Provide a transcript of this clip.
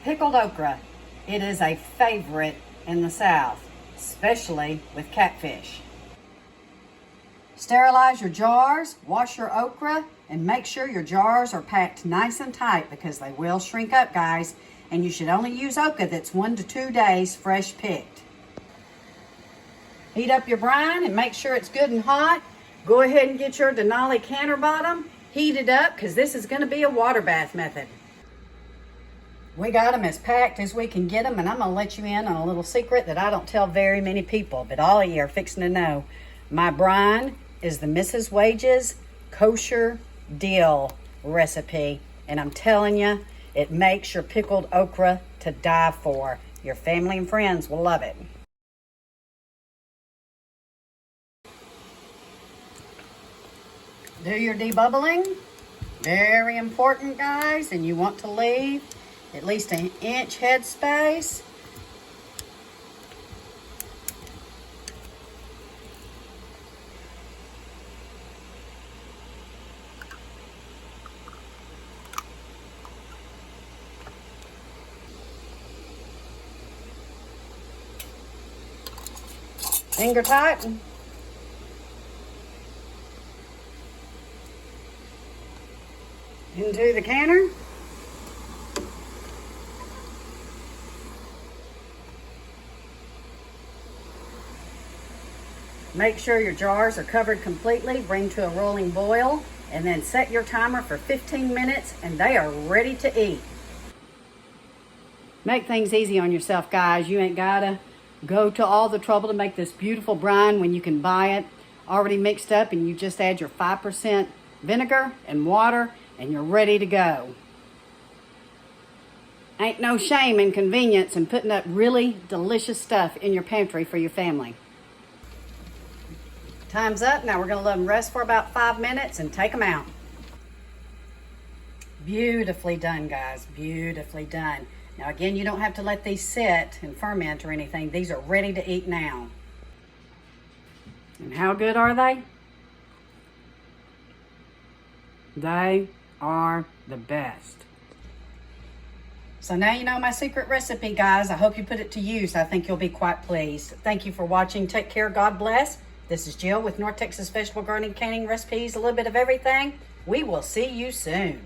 Pickled okra. It is a favorite in the South, especially with catfish. Sterilize your jars, wash your okra, and make sure your jars are packed nice and tight because they will shrink up, guys. And you should only use okra that's 1 to 2 days fresh picked. Heat up your brine and make sure it's good and hot. Go ahead and get your Denali canner bottom. Heat it up because this is going to be a water bath method. We got them as packed as we can get them, and I'm going to let you in on a little secret that I don't tell very many people, but all of you are fixing to know. My brine is the Mrs. Wages kosher dill recipe, and I'm telling you, it makes your pickled okra to die for. Your family and friends will love it. Do your debubbling. Very important, guys, and you want to leave at least an inch head space. Finger tight. Into the canner. Make sure your jars are covered completely. Bring to a rolling boil and then set your timer for 15 minutes and they are ready to eat. Make things easy on yourself, guys. You ain't gotta go to all the trouble to make this beautiful brine when you can buy it already mixed up, and you just add your 5% vinegar and water and you're ready to go. Ain't no shame in convenience and putting up really delicious stuff in your pantry for your family. Time's up. Now we're going to let them rest for about 5 minutes and take them out. Beautifully done, guys. Beautifully done. Now again, you don't have to let these sit and ferment or anything. These are ready to eat now. And how good are they? They are the best. So now you know my secret recipe, guys. I hope you put it to use. I think you'll be quite pleased. Thank you for watching. Take care. God bless. This is Jill with North Texas Vegetable Gardening, Canning Recipes, a little bit of everything. We will see you soon.